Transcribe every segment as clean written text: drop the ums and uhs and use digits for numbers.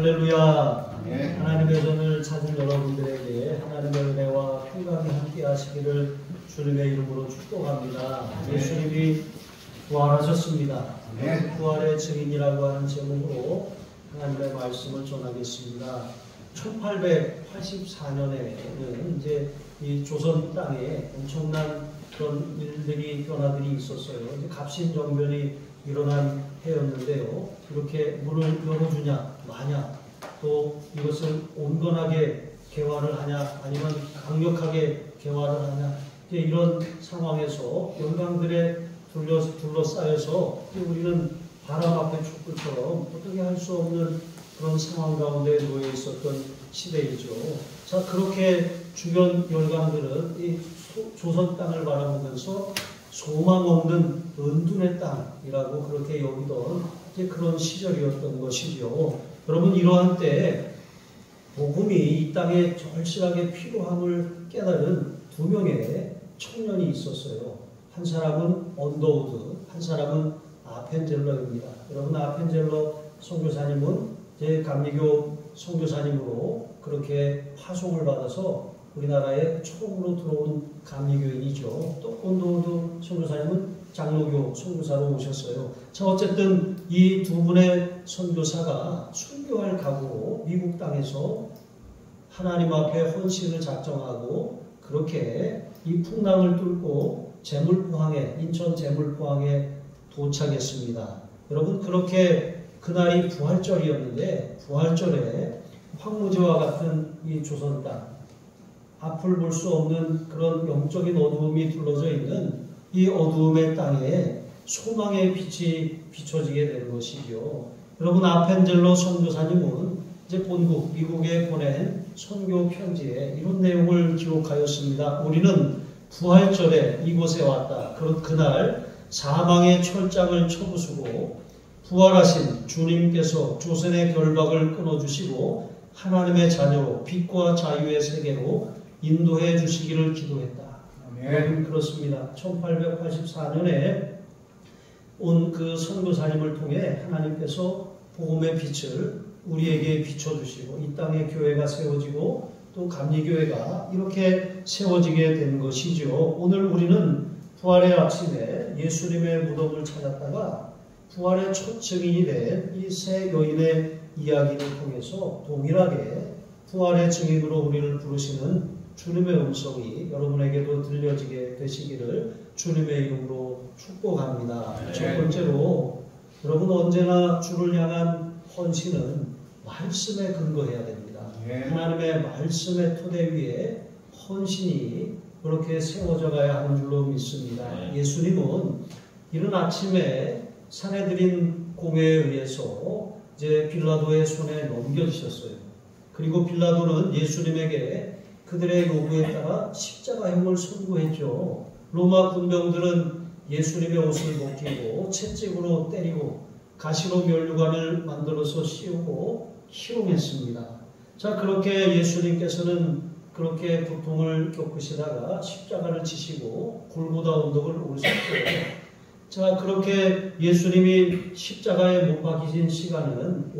할렐루야. 네. 하나님의 전을 찾은 여러분들에게 하나님의 은혜와 평강이 함께 하시기를 주님의 이름으로 축복합니다. 네. 예수님이 부활하셨습니다. 네. 부활의 증인이라고 하는 제목으로 하나님의 말씀을 전하겠습니다. 1884년에는 이제 이 조선 땅에 엄청난 그런 일들이 변화들이 있었어요. 이제 갑신정변이 일어난 해였는데요. 이렇게 문을 열어주냐 마냐, 또 이것을 온건하게 개화를 하냐 아니면 강력하게 개화를 하냐, 이제 이런 상황에서 영광들에 둘러싸여서 우리는 바람 앞에 촛불처럼 어떻게 할 수 없는 그런 상황 가운데 놓여 있었던 시대이죠. 자, 그렇게 주변 열강들은 이 조선 땅을 바라보면서 소망 없는 은둔의 땅이라고 그렇게 여기던 이제 그런 시절이었던 것이죠. 여러분, 이러한 때 복음이 이 땅에 절실하게 필요함을 깨달은 두 명의 청년이 있었어요. 한 사람은 언더우드, 한 사람은 아펜젤러입니다. 여러분, 아펜젤러 선교사님은 제 감리교 선교사님으로 그렇게 파송을 받아서 우리나라에 처음으로 들어온 감리교인이죠. 또 언더우드 선교사님은 장로교 선교사로 오셨어요. 자, 어쨌든 이 두 분의 선교사가 순교할 각오로 미국 땅에서 하나님 앞에 헌신을 작정하고 그렇게 이 풍랑을 뚫고 제물포항에, 인천 제물포항에 도착했습니다. 여러분, 그렇게 그날이 부활절이었는데 부활절에 황무지와 같은 이 조선 땅, 앞을 볼 수 없는 그런 영적인 어두움이 둘러져 있는 이 어두움의 땅에 소망의 빛이 비춰지게 된 것이죠. 여러분, 아펜젤러 선교사님은 이제 본국 미국에 보낸 선교 편지에 이런 내용을 기록하였습니다. 우리는 부활절에 이곳에 왔다. 그날 사망의 철장을 쳐부수고 부활하신 주님께서 조선의 결박을 끊어주시고 하나님의 자녀로 빛과 자유의 세계로 인도해 주시기를 기도했다. 네. 그렇습니다. 1884년에 온 그 선교사님을 통해 하나님께서 복음의 빛을 우리에게 비춰주시고 이 땅에 교회가 세워지고 또 감리교회가 이렇게 세워지게 된 것이죠. 오늘 우리는 부활의 아침에 예수님의 무덤을 찾았다가 부활의 첫 증인이 된 이 세 여인의 이야기를 통해서 동일하게 부활의 증인으로 우리를 부르시는 주님의 음성이 여러분에게도 들려지게 되시기를 주님의 이름으로 축복합니다. 네. 첫 번째로, 여러분, 언제나 주를 향한 헌신은 말씀에 근거해야 됩니다. 네. 하나님의 말씀의 토대 위에 헌신이 그렇게 세워져 가야 하는 줄로 믿습니다. 네. 예수님은 이른 아침에 사내들인 공회에 의해서 이제 빌라도의 손에 넘겨주셨어요. 그리고 빌라도는 예수님에게 그들의 요구에 따라 십자가형을 선고했죠. 로마 군병들은 예수님의 옷을 벗기고 채찍으로 때리고 가시로 면류관을 만들어서 씌우고 희롱했습니다. 자, 그렇게 예수님께서는 그렇게 고통을 겪으시다가 십자가를 지시고 골고다 언덕을 오르셨어요. 자, 그렇게 예수님이 십자가에 못 박히신 시간은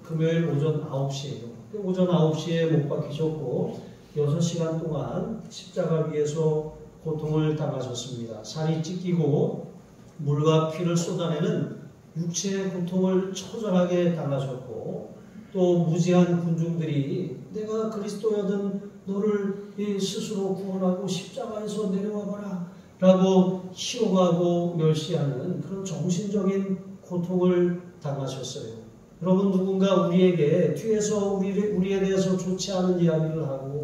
금요일 오전 9시예요. 오전 9시에 못 박히셨고 6시간 동안 십자가 위에서 고통을 당하셨습니다. 살이 찢기고 물과 피를 쏟아내는 육체의 고통을 처절하게 당하셨고, 또 무지한 군중들이 내가 그리스도여든 너를 스스로 구원하고 십자가에서 내려와봐라 라고 희롱하고 멸시하는 그런 정신적인 고통을 당하셨어요. 여러분, 누군가 우리에게 뒤에서 우리에 대해서 좋지 않은 이야기를 하고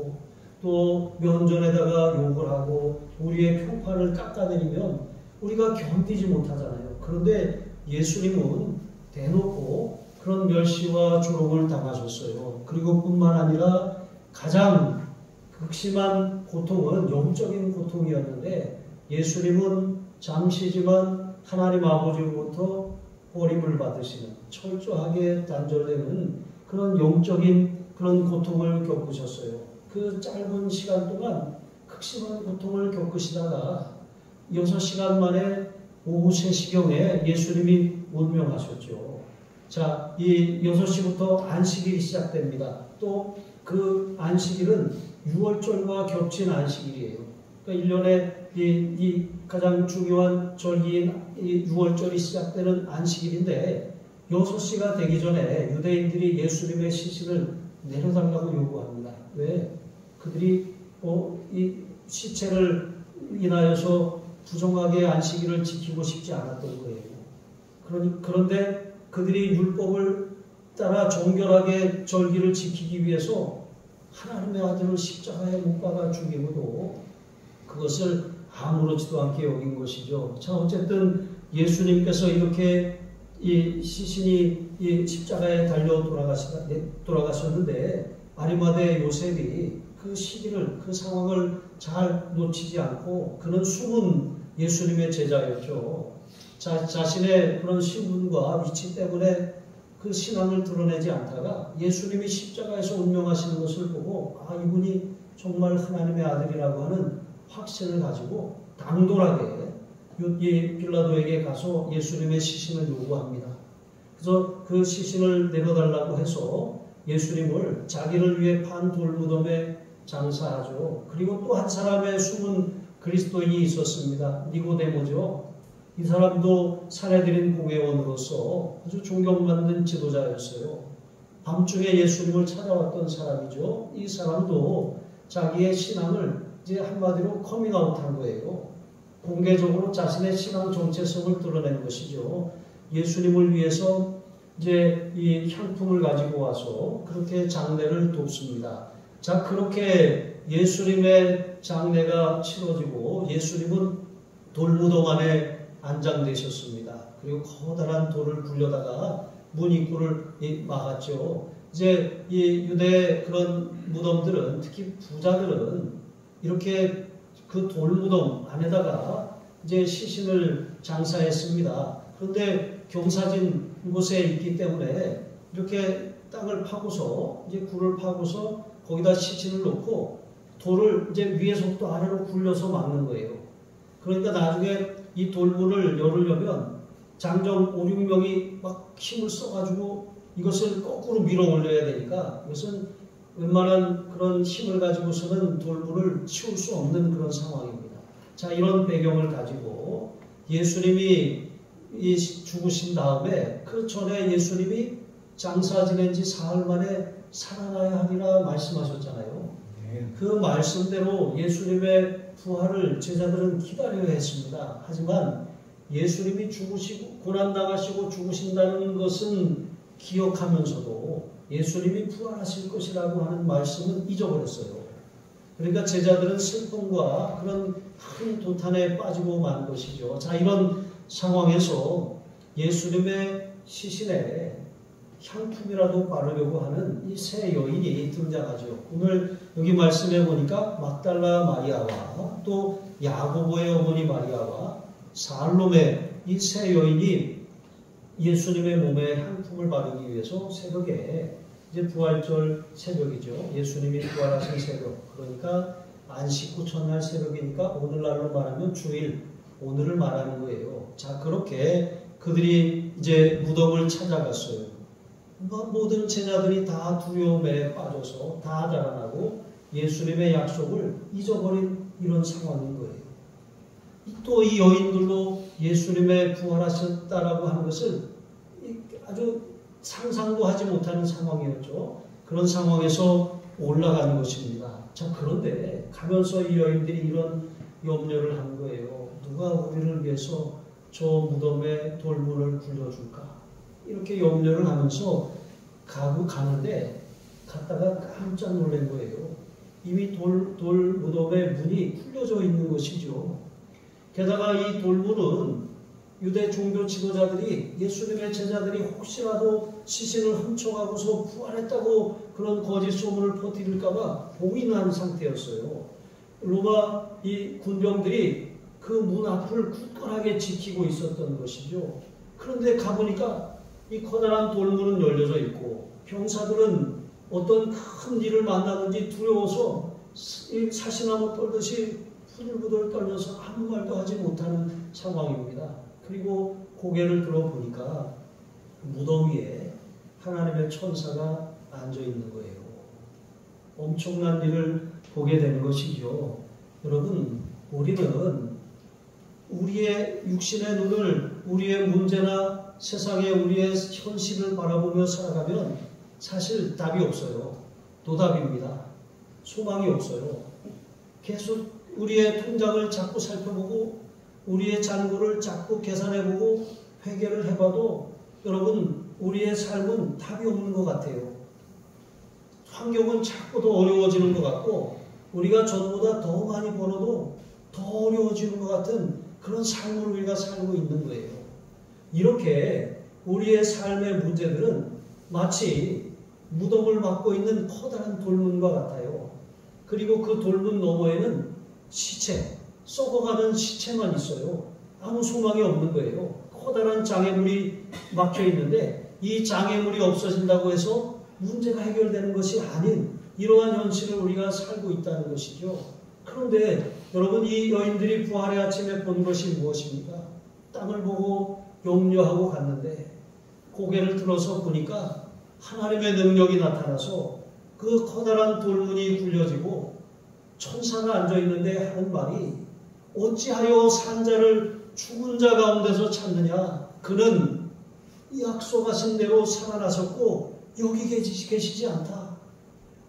또 면전에다가 욕을 하고 우리의 평판을 깎아내리면 우리가 견디지 못하잖아요. 그런데 예수님은 대놓고 그런 멸시와 조롱을 당하셨어요. 그리고 뿐만 아니라 가장 극심한 고통은 영적인 고통이었는데 예수님은 잠시지만 하나님 아버지로부터 버림을 받으시는, 철저하게 단절되는 그런 영적인 그런 고통을 겪으셨어요. 그 짧은 시간 동안 극심한 고통을 겪으시다가 6시간 만에 오후 3시경에 예수님이 운명하셨죠. 자, 이 6시부터 안식일이 시작됩니다. 또 그 안식일은 6월절과 겹친 안식일이에요. 그러니까 1년에 이 가장 중요한 절기인 이 6월절이 시작되는 안식일인데 6시가 되기 전에 유대인들이 예수님의 시신을 내려달라고 요구합니다. 왜? 그들이 이 시체를 인하여서 부정하게 안식일을 지키고 싶지 않았던 거예요. 그런데 그들이 율법을 따라 정결하게 절기를 지키기 위해서 하나님의 아들을 십자가에 못 박아 죽이고도 그것을 아무렇지도 않게 여긴 것이죠. 자, 어쨌든 예수님께서 이렇게 이 시신이 이 십자가에 달려 돌아가셨는데 아리마대 요셉이 그 시기를, 그 상황을 잘 놓치지 않고 그는 숨은 예수님의 제자였죠. 자신의 그런 신분과 위치 때문에 그 신앙을 드러내지 않다가 예수님이 십자가에서 운명하시는 것을 보고 이분이 정말 하나님의 아들이라고 하는 확신을 가지고 당돌하게 빌라도에게 가서 예수님의 시신을 요구합니다. 그래서 그 시신을 내려달라고 해서 예수님을 자기를 위해 판 돌무덤에 장사하죠. 그리고 또 한 사람의 숨은 그리스도인이 있었습니다. 니고데모죠. 이 사람도 사내들인 공회원으로서 아주 존경받는 지도자였어요. 밤중에 예수님을 찾아왔던 사람이죠. 이 사람도 자기의 신앙을 이제 한마디로 커밍아웃한 거예요. 공개적으로 자신의 신앙 정체성을 드러낸 것이죠. 예수님을 위해서 이제 이 향품을 가지고 와서 그렇게 장례를 돕습니다. 자, 그렇게 예수님의 장례가 치러지고 예수님은 돌무덤 안에 안장되셨습니다. 그리고 커다란 돌을 굴려다가 문 입구를 막았죠. 이제 이 유대 그런 무덤들은 특히 부자들은 이렇게 그 돌무덤 안에다가 이제 시신을 장사했습니다. 그런데 경사진 곳에 있기 때문에 이렇게 땅을 파고서 이제 굴을 파고서 거기다 시신을 놓고 돌을 이제 위에서부터 아래로 굴려서 막는 거예요. 그러니까 나중에 이 돌문을 열으려면 장정 5, 6명이 막 힘을 써가지고 이것을 거꾸로 밀어 올려야 되니까 이것은 웬만한 그런 힘을 가지고서는 돌문을 치울 수 없는 그런 상황입니다. 자, 이런 배경을 가지고 예수님이 죽으신 다음에 그 전에 예수님이 장사 지낸 지 사흘 만에 살아나야 하리라 말씀하셨잖아요. 그 말씀대로 예수님의 부활을 제자들은 기다려야 했습니다. 하지만 예수님이 죽으시고 고난당하시고 죽으신다는 것은 기억하면서도 예수님이 부활하실 것이라고 하는 말씀은 잊어버렸어요. 그러니까 제자들은 슬픔과 그런 큰 도탄에 빠지고 만 것이죠. 자, 이런 상황에서 예수님의 시신에 향품이라도 바르려고 하는 이 세 여인이 등장하죠. 오늘 여기 말씀해 보니까 막달라 마리아와 또 야고보의 어머니 마리아와 살로메 이 세 여인이 예수님의 몸에 향품을 바르기 위해서 새벽에 이제 부활절 새벽이죠. 예수님이 부활하신 새벽. 그러니까 안식 후 첫날 새벽이니까 오늘날로 말하면 주일, 오늘을 말하는 거예요. 자, 그렇게 그들이 이제 무덤을 찾아갔어요. 모든 제자들이 다 두려움에 빠져서 다 자라나고 예수님의 약속을 잊어버린 이런 상황인 거예요. 또 이 여인들도 예수님의 부활하셨다라고 하는 것을 아주 상상도 하지 못하는 상황이었죠. 그런 상황에서 올라가는 것입니다. 자, 그런데 가면서 이 여인들이 이런 염려를 한 거예요. 누가 우리를 위해서 저 무덤에 돌문을 굴려줄까? 이렇게 염려를 하면서 가는데 갔다가 깜짝 놀란 거예요. 이미 돌 무덤의 문이 풀려져 있는 것이죠. 게다가 이 돌문은 유대 종교 지도자들이 예수님의 제자들이 혹시라도 시신을 훔쳐가고서 부활했다고 그런 거짓 소문을 퍼뜨릴까봐 봉인한 상태였어요. 로마 이 군병들이 그 문 앞을 굳건하게 지키고 있었던 것이죠. 그런데 가보니까 이 커다란 돌문은 열려져 있고 병사들은 어떤 큰 일을 만나든지 두려워서 사시나무 떨듯이 부들부들 떨면서 아무 말도 하지 못하는 상황입니다. 그리고 고개를 들어보니까 무덤 위에 하나님의 천사가 앉아 있는 거예요. 엄청난 일을 보게 되는 것이죠. 여러분, 우리는 우리의 육신의 눈을, 우리의 문제나 세상의 우리의 현실을 바라보며 살아가면 사실 답이 없어요. 노답입니다. 소망이 없어요. 계속 우리의 통장을 자꾸 살펴보고 우리의 잔고를 자꾸 계산해보고 회개를 해봐도 여러분, 우리의 삶은 답이 없는 것 같아요. 환경은 자꾸 더 어려워지는 것 같고 우리가 전보다 더 많이 벌어도 더 어려워지는 것 같은 그런 삶을 우리가 살고 있는 거예요. 이렇게 우리의 삶의 문제들은 마치 무덤을 막고 있는 커다란 돌문과 같아요. 그리고 그 돌문 너머에는 시체, 썩어가는 시체만 있어요. 아무 소망이 없는 거예요. 커다란 장애물이 막혀 있는데 이 장애물이 없어진다고 해서 문제가 해결되는 것이 아닌 이러한 현실을 우리가 살고 있다는 것이죠. 그런데 여러분, 이 여인들이 부활의 아침에 본 것이 무엇입니까? 땅을 보고 염려하고 갔는데 고개를 들어서 보니까 하나님의 능력이 나타나서 그 커다란 돌문이 굴려지고 천사가 앉아있는데 하는 말이 어찌하여 산 자를 죽은 자 가운데서 찾느냐? 그는 약속하신 대로 살아나셨고 여기 계시지 않다.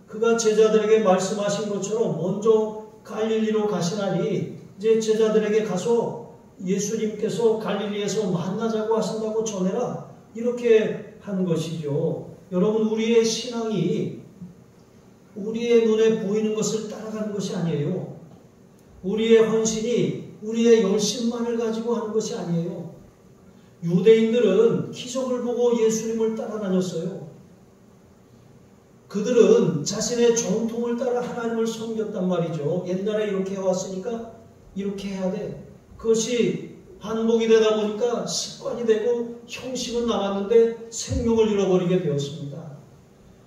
그가 제자들에게 말씀하신 것처럼 먼저 갈릴리로 가시나니 이제 제자들에게 가서 예수님께서 갈릴리에서 만나자고 하신다고 전해라. 이렇게 한 것이죠. 여러분, 우리의 신앙이 우리의 눈에 보이는 것을 따라가는 것이 아니에요. 우리의 헌신이 우리의 열심만을 가지고 하는 것이 아니에요. 유대인들은 기적을 보고 예수님을 따라다녔어요. 그들은 자신의 전통을 따라 하나님을 섬겼단 말이죠. 옛날에 이렇게 해왔으니까 이렇게 해야 돼. 그것이 반복이 되다 보니까 습관이 되고 형식은 남았는데 생명을 잃어버리게 되었습니다.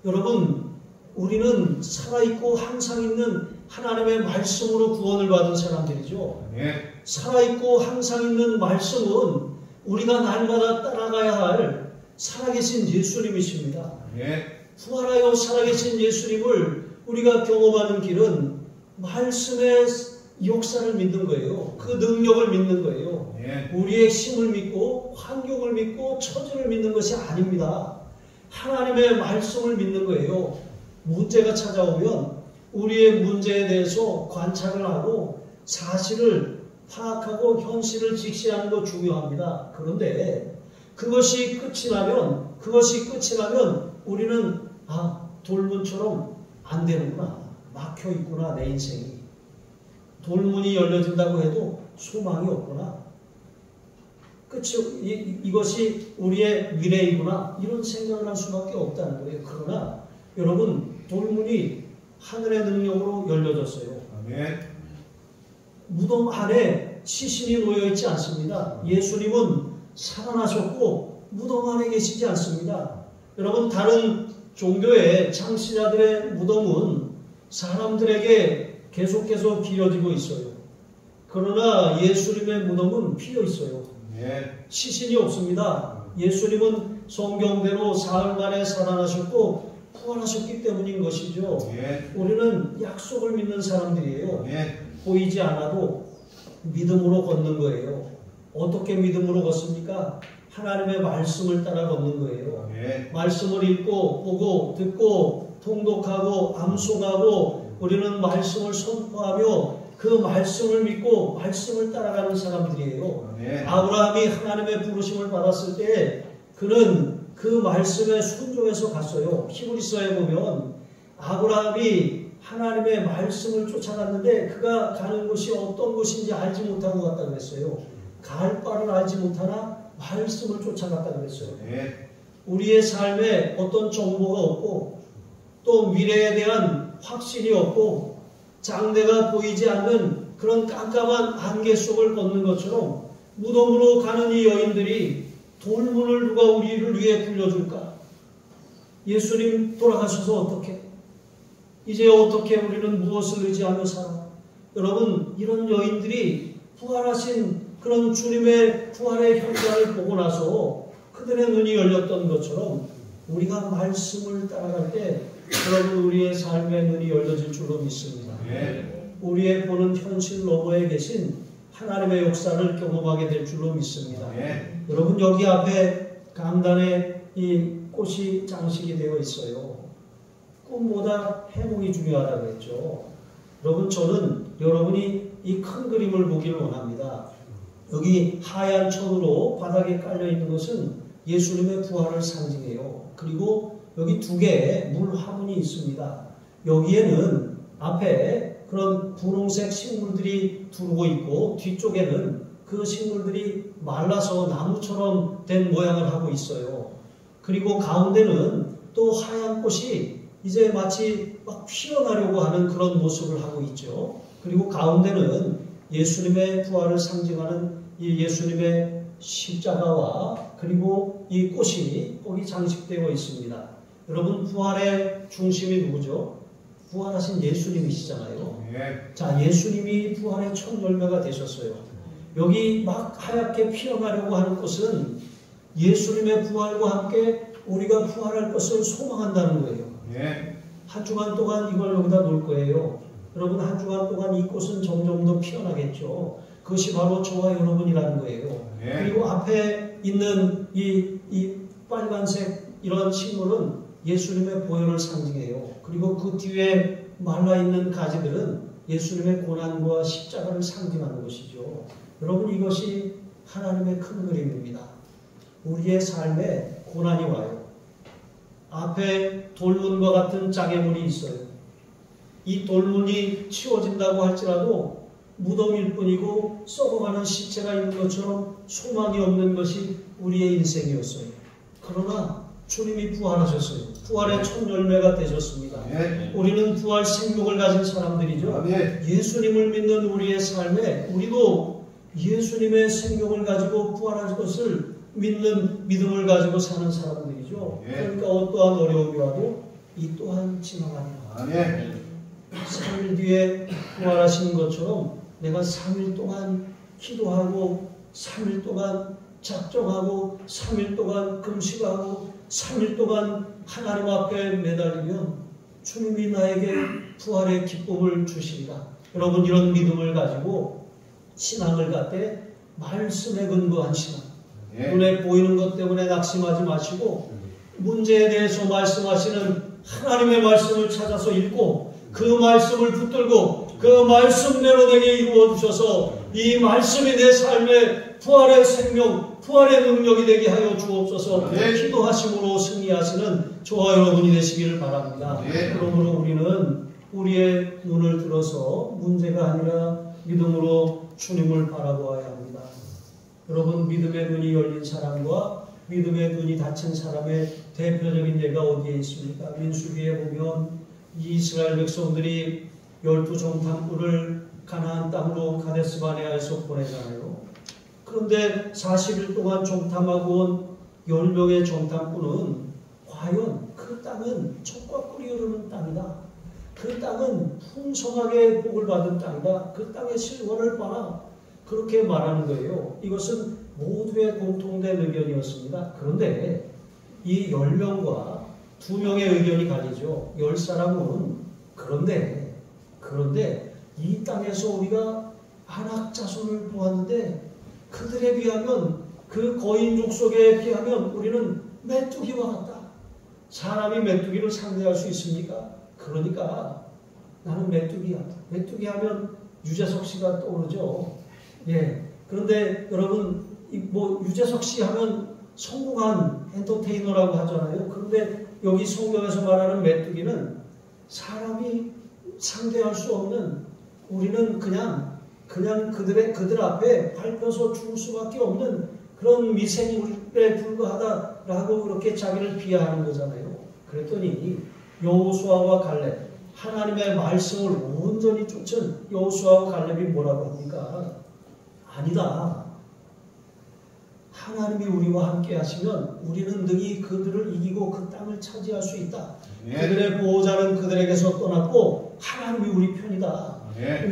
여러분, 우리는 살아있고 항상 있는 하나님의 말씀으로 구원을 받은 사람들이죠. 살아있고 항상 있는 말씀은 우리가 날마다 따라가야 할 살아계신 예수님이십니다. 부활하여 살아계신 예수님을 우리가 경험하는 길은 말씀의 역사를 믿는 거예요. 그 능력을 믿는 거예요. 우리의 힘을 믿고 환경을 믿고 처지를 믿는 것이 아닙니다. 하나님의 말씀을 믿는 거예요. 문제가 찾아오면 우리의 문제에 대해서 관찰을 하고 사실을 파악하고 현실을 직시하는 거 중요합니다. 그런데 그것이 끝이 나면 우리는 돌문처럼 안 되는구나. 막혀 있구나, 내 인생이. 돌문이 열려진다고 해도 소망이 없구나. 이것이 우리의 미래이구나. 이런 생각을 할 수밖에 없다는 거예요. 그러나 여러분, 돌문이 하늘의 능력으로 열려졌어요. 아멘. 무덤 안에 시신이 놓여있지 않습니다. 예수님은 살아나셨고 무덤 안에 계시지 않습니다. 여러분, 다른 종교의 창시자들의 무덤은 사람들에게 계속해서 길어지고 있어요. 그러나 예수님의 무덤은 비어 있어요. 시신이 없습니다. 예수님은 성경대로 사흘 만에 살아나셨고 부활하셨기 때문인 것이죠. 우리는 약속을 믿는 사람들이에요. 보이지 않아도 믿음으로 걷는 거예요. 어떻게 믿음으로 걷습니까? 하나님의 말씀을 따라 걷는 거예요. 말씀을 읽고 보고 듣고 통독하고 암송하고 우리는 말씀을 선포하며 그 말씀을 믿고 말씀을 따라가는 사람들이에요. 아브라함이 하나님의 부르심을 받았을 때 그는 그 말씀에 순종해서 갔어요. 히브리서에 보면 아브라함이 하나님의 말씀을 쫓아갔는데 그가 가는 곳이 어떤 곳인지 알지 못한 것 같다고 했어요. 갈 바를 알지 못하나 말씀을 쫓아갔다고 했어요. 우리의 삶에 어떤 정보가 없고 또 미래에 대한 확신이 없고 장래가 보이지 않는 그런 깜깜한 안개 속을 걷는 것처럼 무덤으로 가는 이 여인들이 돌문을 누가 우리를 위해 굴려줄까? 예수님 돌아가셔서 어떻게? 이제 어떻게 우리는 무엇을 의지하며 살아? 여러분, 이런 여인들이 부활하신 그런 주님의 부활의 현장을 보고 나서 그들의 눈이 열렸던 것처럼 우리가 말씀을 따라갈 때 여러분 우리의 삶의 눈이 열려질 줄로 믿습니다. 우리의 보는 현실 너머에 계신 하나님의 역사를 경험하게 될 줄로 믿습니다. 여러분 여기 앞에 강단에 이 꽃이 장식이 되어 있어요. 꿈보다 해몽이 중요하다고 했죠. 여러분 저는 여러분이 이 큰 그림을 보기를 원합니다. 여기 하얀 천으로 바닥에 깔려 있는 것은 예수님의 부활을 상징해요. 그리고 여기 두 개의 물 화분이 있습니다. 여기에는 앞에 그런 분홍색 식물들이 두르고 있고 뒤쪽에는 그 식물들이 말라서 나무처럼 된 모양을 하고 있어요. 그리고 가운데는 또 하얀 꽃이 이제 마치 막 피어나려고 하는 그런 모습을 하고 있죠. 그리고 가운데는 예수님의 부활을 상징하는 이 예수님의 십자가와 그리고 이 꽃이 거기 장식되어 있습니다. 여러분 부활의 중심이 누구죠? 부활하신 예수님이시잖아요. 자, 예수님이 부활의 첫 열매가 되셨어요. 여기 막 하얗게 피어나려고 하는 것은 예수님의 부활과 함께 우리가 부활할 것을 소망한다는 거예요. 한 주간 동안 이걸 여기다 놓을 거예요. 여러분 한 주간 동안 이 꽃은 점점 더 피어나겠죠. 그것이 바로 저와 여러분이라는 거예요. 그리고 앞에 있는 이 빨간색 이런 식물은 예수님의 보혈을 상징해요. 그리고 그 뒤에 말라있는 가지들은 예수님의 고난과 십자가를 상징하는 것이죠. 여러분 이것이 하나님의 큰 그림입니다. 우리의 삶에 고난이 와요. 앞에 돌문과 같은 장애물이 있어요. 이 돌문이 치워진다고 할지라도 무덤일 뿐이고 썩어가는 시체가 있는 것처럼 소망이 없는 것이 우리의 인생이었어요. 그러나 주님이 부활하셨어요. 부활의 첫 열매가 되셨습니다. 우리는 부활 생명을 가진 사람들이죠. 예수님을 믿는 우리의 삶에 우리도 예수님의 생명을 가지고 부활할 것을 믿는 믿음을 가지고 사는 사람들이죠. 그러니까 어떠한 어려움이 와도 이 또한 지나가리라. 3일 뒤에 부활하신 것처럼 내가 3일 동안 기도하고 3일 동안 작정하고 3일 동안 금식하고 3일 동안 하나님 앞에 매달리면 주님이 나에게 부활의 기쁨을 주시리라. 여러분 이런 믿음을 가지고 신앙을 갖되 말씀에 근거한 신앙, 눈에 보이는 것 때문에 낙심하지 마시고 문제에 대해서 말씀하시는 하나님의 말씀을 찾아서 읽고 그 말씀을 붙들고 그 말씀대로 내게 이루어 주셔서 이 말씀이 내 삶의 부활의 생명, 부활의 능력이 되게 하여 주옵소서. 기도하심으로 승리하시는 저와 여러분이 되시기를 바랍니다. 그러므로 우리는 우리의 눈을 들어서 문제가 아니라 믿음으로 주님을 바라보아야 합니다. 여러분 믿음의 눈이 열린 사람과 믿음의 눈이 닫힌 사람의 대표적인 예가 어디에 있습니까? 민수기에 보면 이스라엘 백성들이 12정탐꾼을 가나안 땅으로 가데스바네아에서 보내잖아요. 그런데 40일 동안 정탐하고 온 10명의 정탐꾼은 과연 그 땅은 젖과 꿀이 흐르는 땅이다. 그 땅은 풍성하게 복을 받은 땅이다. 그 땅의 실권을 봐라. 그렇게 말하는 거예요. 이것은 모두의 공통된 의견이었습니다. 그런데 이 10명과 2명의 의견이 갈리죠. 10사람은 그런데 이 땅에서 우리가 안악 자손을 보았는데 그들에 비하면 그 거인족 속에 비하면 우리는 메뚜기와 같다. 사람이 메뚜기를 상대할 수 있습니까? 그러니까 나는 메뚜기야. 메뚜기 하면 유재석 씨가 떠오르죠. 그런데 여러분 유재석 씨 하면 성공한 엔터테이너라고 하잖아요. 그런데 여기 성경에서 말하는 메뚜기는 사람이 상대할 수 없는, 우리는 그냥 그들 앞에 밟혀서 죽을 수밖에 없는 그런 미생물에 불과하다라고 그렇게 자기를 비하하는 거잖아요. 그랬더니 여호수아와 갈렙, 하나님의 말씀을 온전히 쫓은 여호수아와 갈렙이 뭐라고 합니까? 아니다. 하나님이 우리와 함께 하시면 우리는 능히 그들을 이기고 그 땅을 차지할 수 있다. 그들의 보호자는 그들에게서 떠났고 하나님이 우리 편이다.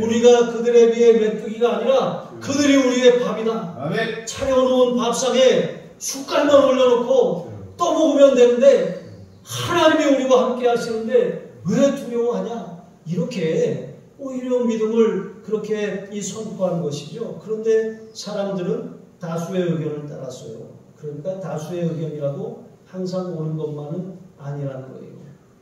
우리가 그들에 비해 메뚜기가 아니라 그들이 우리의 밥이다. 차려놓은 밥상에 숟갈만 올려놓고 떠먹으면 되는데 하나님이 우리와 함께 하시는데 왜 두려워하냐? 이렇게 오히려 믿음을 그렇게 선포하는 것이죠. 그런데 사람들은 다수의 의견을 따랐어요. 그러니까 다수의 의견이라도 항상 옳은 것만은 아니라는 거예요.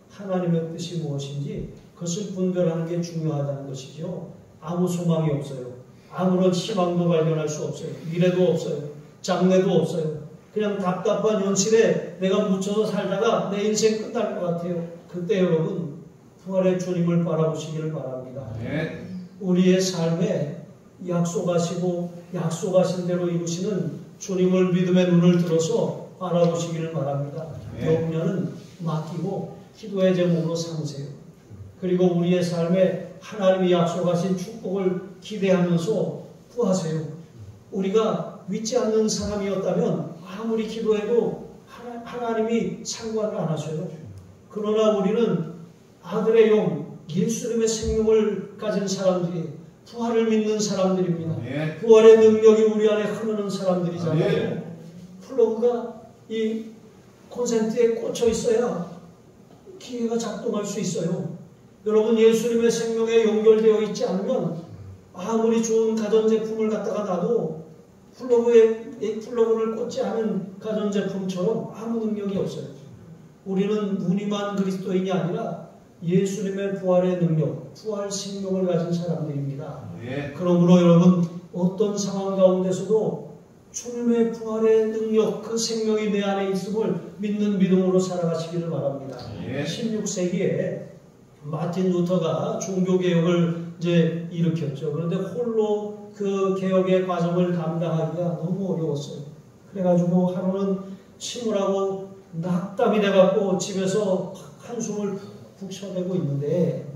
하나님의 뜻이 무엇인지 그것을 분별하는 게 중요하다는 것이죠. 아무 소망이 없어요. 아무런 희망도 발견할 수 없어요. 미래도 없어요. 장래도 없어요. 그냥 답답한 현실에 내가 묻혀서 살다가 내 인생 끝날 것 같아요. 그때 여러분 부활의 주님을 바라보시기를 바랍니다. 네. 우리의 삶에 약속하시고 약속하신 대로 이루시는 주님을 믿음의 눈을 들어서 바라보시기를 바랍니다. 여러분은 맡기고 기도의 제목으로 삼으세요. 그리고 우리의 삶에 하나님이 약속하신 축복을 기대하면서 구하세요. 우리가 믿지 않는 사람이었다면 아무리 기도해도 하나님이 상관을 안 하셔요. 그러나 우리는 아들의 영, 예수님의 생명을 가진 사람들이 부활을 믿는 사람들입니다. 부활의 능력이 우리 안에 흐르는 사람들이잖아요. 플러그가 이 콘센트에 꽂혀 있어야 기계가 작동할 수 있어요. 여러분 예수님의 생명에 연결되어 있지 않으면 아무리 좋은 가전제품을 갖다가 놔도 플러그를 꽂지 않은 가전제품처럼 아무 능력이 없어요. 우리는 무늬만 그리스도인이 아니라 예수님의 부활의 능력, 부활 생명을 가진 사람들입니다. 그러므로 여러분 어떤 상황 가운데서도 주님의 부활의 능력, 그 생명이 내 안에 있음을 믿는 믿음으로 살아가시기를 바랍니다. 16세기에 마틴 루터가 종교개혁을 이제 일으켰죠. 그런데 홀로 그 개혁의 과정을 감당하기가 너무 어려웠어요. 그래가지고 하루는 침울하고 낙담이 돼갖고 집에서 한숨을 푹 쉬어대고 있는데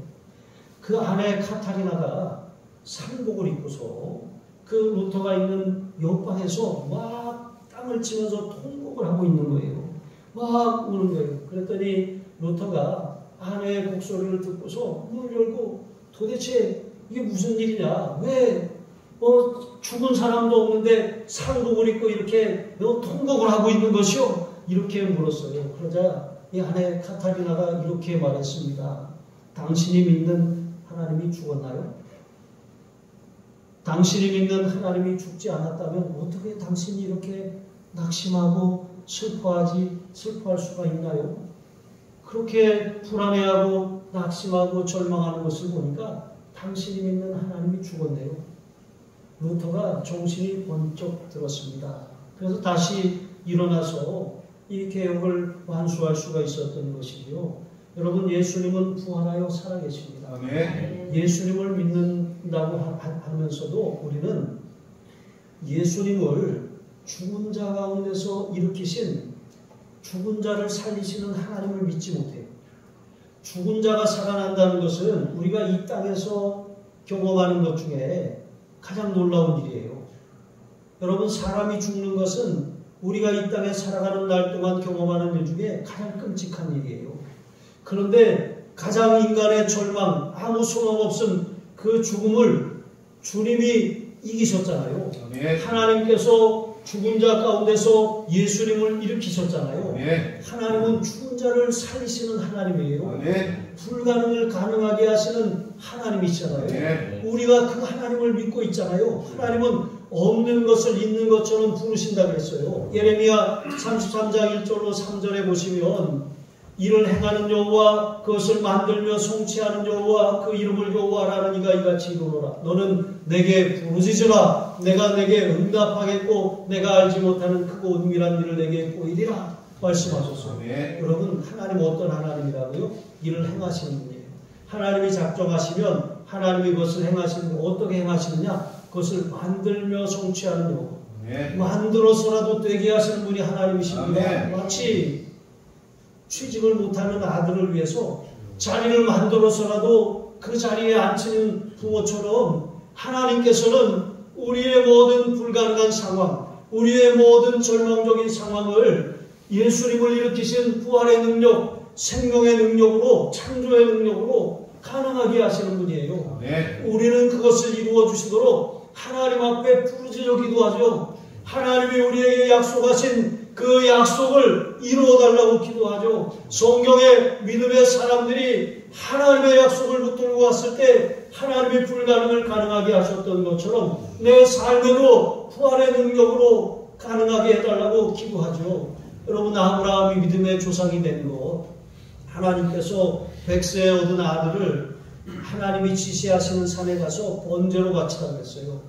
그 아내 카타리나가 상복을 입고서 그 루터가 있는 옆방에서 막 땅을 치면서 통곡을 하고 있는 거예요. 막 우는 거예요. 그랬더니 루터가 아내의 곡소리를 듣고서 문을 열고 도대체 이게 무슨 일이냐? 왜 죽은 사람도 없는데 상복을 입고 이렇게 통곡을 하고 있는 것이요? 이렇게 물었어요. 그러자 이 아내 카타리나가 이렇게 말했습니다. 당신이 믿는 하나님이 죽었나요? 당신이 믿는 하나님이 죽지 않았다면 어떻게 당신이 이렇게 낙심하고 슬퍼할 수가 있나요? 그렇게 불안해하고 낙심하고 절망하는 것을 보니까 당신이 믿는 하나님이 죽었네요. 루터가 정신이 번쩍 들었습니다. 그래서 다시 일어나서 이 개혁을 완수할 수가 있었던 것이지요. 여러분 예수님은 부활하여 살아계십니다. 예수님을 믿는다고 하면서도 우리는 예수님을 죽은 자 가운데서 일으키신 죽은 자를 살리시는 하나님을 믿지 못해요. 죽은 자가 살아난다는 것은 우리가 이 땅에서 경험하는 것 중에 가장 놀라운 일이에요. 여러분 사람이 죽는 것은 우리가 이 땅에 살아가는 날 동안 경험하는 일 중에 가장 끔찍한 일이에요. 그런데 가장 인간의 절망, 아무 소망 없음 그 죽음을 주님이 이기셨잖아요. 하나님께서 죽은 자 가운데서 예수님을 일으키셨잖아요. 하나님은 죽은 자를 살리시는 하나님이에요. 불가능을 가능하게 하시는 하나님이시잖아요. 우리가 그 하나님을 믿고 있잖아요. 하나님은 없는 것을 있는 것처럼 부르신다고 했어요. 예레미야 33장 1절로 3절에 보시면 이를 행하는 여호와 그것을 만들며 성취하는 여호와 그 이름을 여호와라는 이가 이같이 이르노라. 너는 내게 부르짖으라. 내가 내게 응답하겠고 내가 알지 못하는 크고 은밀한 일을 내게 보이리라 말씀하셨어요. 여러분 하나님 어떤 하나님이라고요? 일을 행하시는 분이에요. 하나님이 작정하시면 하나님이 그것을 행하시는 거 어떻게 행하시느냐? 그것을 만들며 성취하는 여호와. 만들어서라도 되게 하시는 분이 하나님이십니다. 마치 취직을 못하는 아들을 위해서 자리를 만들어서라도 그 자리에 앉히는 부모처럼 하나님께서는 우리의 모든 불가능한 상황, 우리의 모든 절망적인 상황을 예수님을 일으키신 부활의 능력, 생명의 능력으로, 창조의 능력으로 가능하게 하시는 분이에요. 우리는 그것을 이루어 주시도록 하나님 앞에 부르짖어 기도하죠. 하나님이 우리에게 약속하신 그 약속을 이루어달라고 기도하죠. 성경의 믿음의 사람들이 하나님의 약속을 붙들고 왔을 때 하나님이 불가능을 가능하게 하셨던 것처럼 내 삶에도 부활의 능력으로 가능하게 해달라고 기도하죠. 여러분, 아브라함이 믿음의 조상이 된 것, 하나님께서 100세에 얻은 아들을 하나님이 지시하시는 산에 가서 번제로 바치라고 했어요.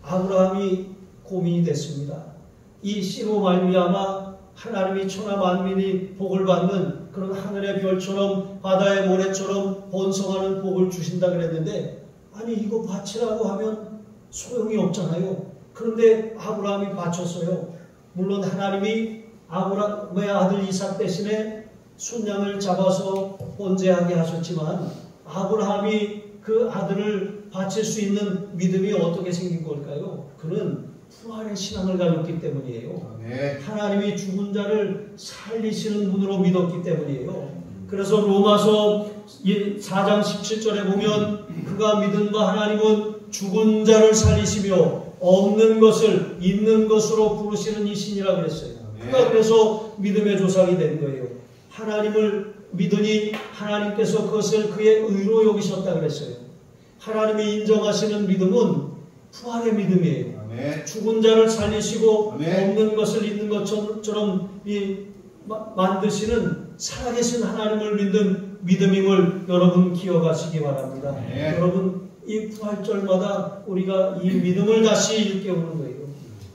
아브라함이 고민이 됐습니다. 이 씨로 말미암아 하나님이 천하 만민이 복을 받는 그런 하늘의 별처럼 바다의 모래처럼 번성하는 복을 주신다 그랬는데, 아니 이거 바치라고 하면 소용이 없잖아요. 그런데 아브라함이 바쳤어요. 물론 하나님이 아브라함의 아들 이삭 대신에 순양을 잡아서 번제하게 하셨지만, 아브라함이 그 아들을 바칠 수 있는 믿음이 어떻게 생긴 걸까요? 그는 부활의 신앙을 가졌기 때문이에요. 네. 하나님이 죽은 자를 살리시는 분으로 믿었기 때문이에요. 그래서 로마서 4장 17절에 보면 그가 믿은 바 하나님은 죽은 자를 살리시며 없는 것을 있는 것으로 부르시는 이신이라고 그랬어요. 그가 그래서 믿음의 조상이 된 거예요. 하나님을 믿으니 하나님께서 그것을 그의 의로 여기셨다 그랬어요. 하나님이 인정하시는 믿음은 부활의 믿음이에요. 아멘. 죽은 자를 살리시고 아멘. 없는 것을 있는 것처럼 만드시는 살아계신 하나님을 믿는 믿음임을 여러분 기억하시기 바랍니다. 아멘. 여러분, 이 부활절마다 우리가 이 믿음을 다시 일깨우는 거예요.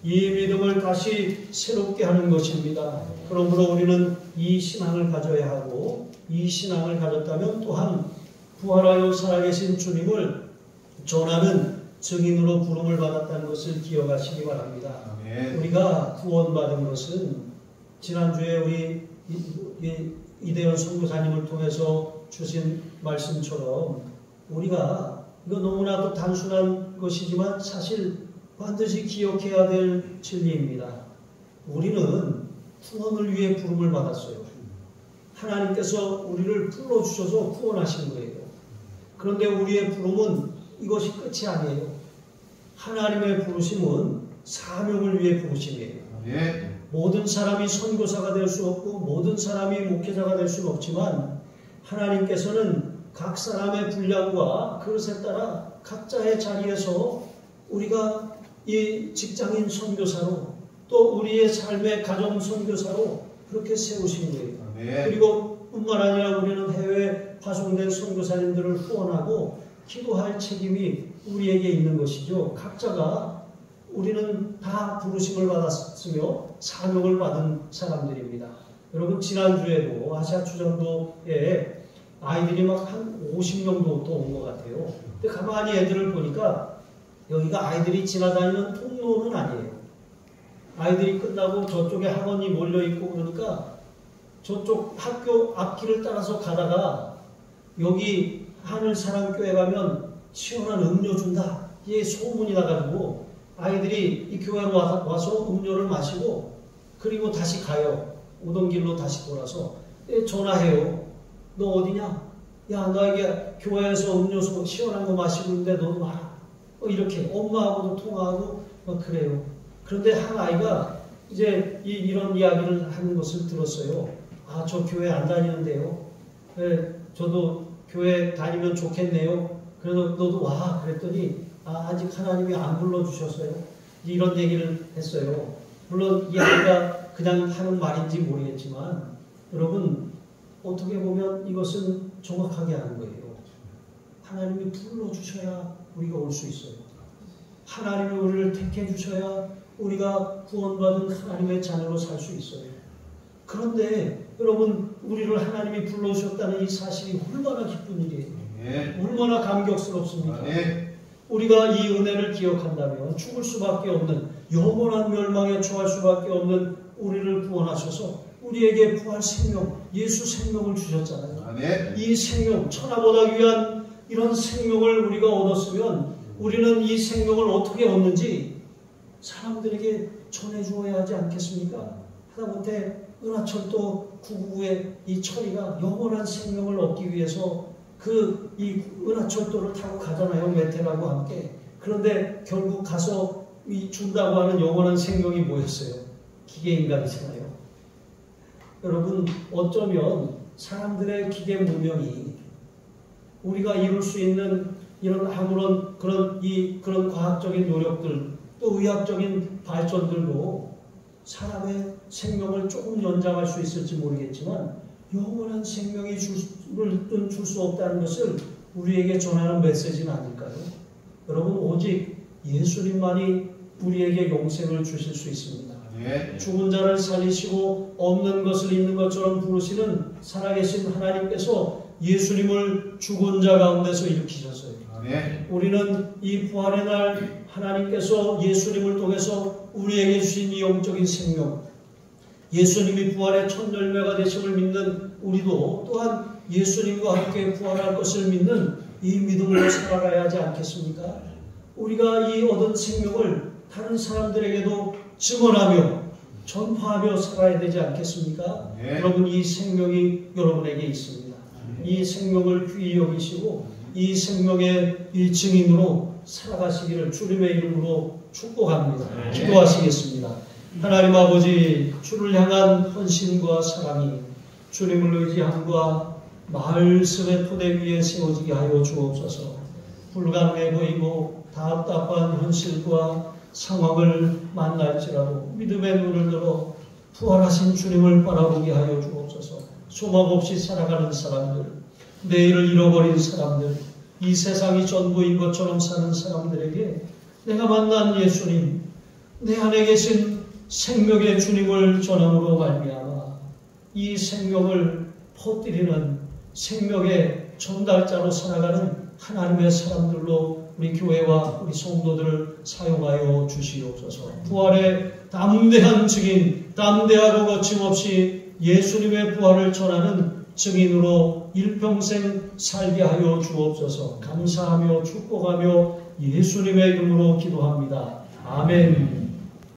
이 믿음을 다시 새롭게 하는 것입니다. 그러므로 우리는 이 신앙을 가져야 하고, 이 신앙을 가졌다면 또한 부활하여 살아계신 주님을 전하는 증인으로 부름을 받았다는 것을 기억하시기 바랍니다. 아멘. 우리가 구원받은 것은 지난주에 우리 이대현 선교사님을 통해서 주신 말씀처럼 우리가 이거 너무나도 단순한 것이지만 사실 반드시 기억해야 될 진리입니다. 우리는 구원을 위해 부름을 받았어요. 하나님께서 우리를 불러주셔서 구원하신 거예요. 그런데 우리의 부름은 이것이 끝이 아니에요. 하나님의 부르심은 사명을 위해 부르심이에요. 네. 모든 사람이 선교사가 될 수 없고 모든 사람이 목회자가 될 수는 없지만 하나님께서는 각 사람의 분량과 그릇에 따라 각자의 자리에서 우리가 이 직장인 선교사로 또 우리의 삶의 가정 선교사로 그렇게 세우신 거예요. 네. 그리고 뿐만 아니라 우리는 해외에 파송된 선교사님들을 후원하고 기도할 책임이 우리에게 있는 것이죠. 각자가 우리는 다 부르심을 받았으며 사명을 받은 사람들입니다. 여러분, 지난주에도 아시아 추장도에 아이들이 막 한 50명도 또 온 것 같아요. 근데 가만히 애들을 보니까 여기가 아이들이 지나다니는 통로는 아니에요. 아이들이 끝나고 저쪽에 학원이 몰려있고 그러니까 저쪽 학교 앞길을 따라서 가다가 여기 하늘사랑교회 가면 시원한 음료 준다. 이게 소문이 나가지고 아이들이 이 교회로 와서 음료를 마시고 그리고 다시 가요. 오던 길로 다시 돌아서 전화해요. 너 어디냐? 야, 너에게 교회에서 음료수 시원한 거 마시고 있는데 너도 와라. 이렇게 엄마하고도 통화하고 그래요. 그런데 한 아이가 이제 이런 이야기를 하는 것을 들었어요. 아, 저 교회 안 다니는데요. 네, 저도 교회 다니면 좋겠네요. 그래서 너도 와. 그랬더니 아직 하나님이 안 불러주셨어요. 이런 얘기를 했어요. 물론 이 아이가 그냥 하는 말인지 모르겠지만 여러분, 어떻게 보면 이것은 정확하게 하는 거예요. 하나님이 불러주셔야 우리가 올 수 있어요. 하나님이 우리를 택해 주셔야 우리가 구원받은 하나님의 자녀로 살 수 있어요. 그런데 여러분, 우리를 하나님이 불러주셨다는 이 사실이 얼마나 기쁜 일이에요. 네. 얼마나 감격스럽습니까? 네. 우리가 이 은혜를 기억한다면 죽을 수밖에 없는, 영원한 멸망에 처할 수밖에 없는 우리를 구원하셔서 우리에게 부활 생명, 예수 생명을 주셨잖아요. 네. 이 생명, 천하보다 귀한 이런 생명을 우리가 얻었으면 우리는 이 생명을 어떻게 얻는지 사람들에게 전해주어야 하지 않겠습니까? 하다못해 은하철도 999의 이 철이가 영원한 생명을 얻기 위해서 이 은하철도를 타고 가잖아요. 메테라고 함께. 그런데 결국 가서 준다고 하는 영원한 생명이 뭐였어요? 기계인간이잖아요. 여러분, 어쩌면 사람들의 기계 문명이 우리가 이룰 수 있는 이런 아무런 그런 과학적인 노력들, 또 의학적인 발전들도 사람의 생명을 조금 연장할 수 있을지 모르겠지만 영원한 생명이 줄 수 없다는 것을 우리에게 전하는 메시지는 아닐까요? 여러분, 오직 예수님만이 우리에게 영생을 주실 수 있습니다. 네. 죽은 자를 살리시고 없는 것을 있는 것처럼 부르시는 살아계신 하나님께서 예수님을 죽은 자 가운데서 일으키셨어요. 네. 우리는 이 부활의 날 하나님께서 예수님을 통해서 우리에게 주신 이 영적인 생명, 예수님이 부활의 첫 열매가 되심을 믿는 우리도 또한 예수님과 함께 부활할 것을 믿는 이 믿음으로 살아가야 하지 않겠습니까? 우리가 이 얻은 생명을 다른 사람들에게도 증언하며 전파하며 살아야 되지 않겠습니까? 네. 여러분, 이 생명이 여러분에게 있습니다. 이 생명을 귀히 여기시고 이 생명의 이 증인으로 살아가시기를 주님의 이름으로 축복합니다. 네. 기도하시겠습니다. 하나님 아버지, 주를 향한 헌신과 사랑이 주님을 의지함과 말씀의 토대 위에 세워지게 하여 주옵소서. 불가능해 보이고 답답한 현실과 상황을 만날지라도 믿음의 눈을 들어 부활하신 주님을 바라보게 하여 주옵소서. 소망 없이 살아가는 사람들, 내일을 잃어버린 사람들, 이 세상이 전부인 것처럼 사는 사람들에게 내가 만난 예수님, 내 안에 계신 생명의 주님을 전함으로 말미암아 이 생명을 퍼뜨리는 생명의 전달자로 살아가는 하나님의 사람들로 우리 교회와 우리 성도들을 사용하여 주시옵소서. 부활의 담대한 증인, 담대하고 거침없이 예수님의 부활을 전하는 증인으로 일평생 살게 하여 주옵소서. 감사하며 축복하며 예수님의 이름으로 기도합니다. 아멘.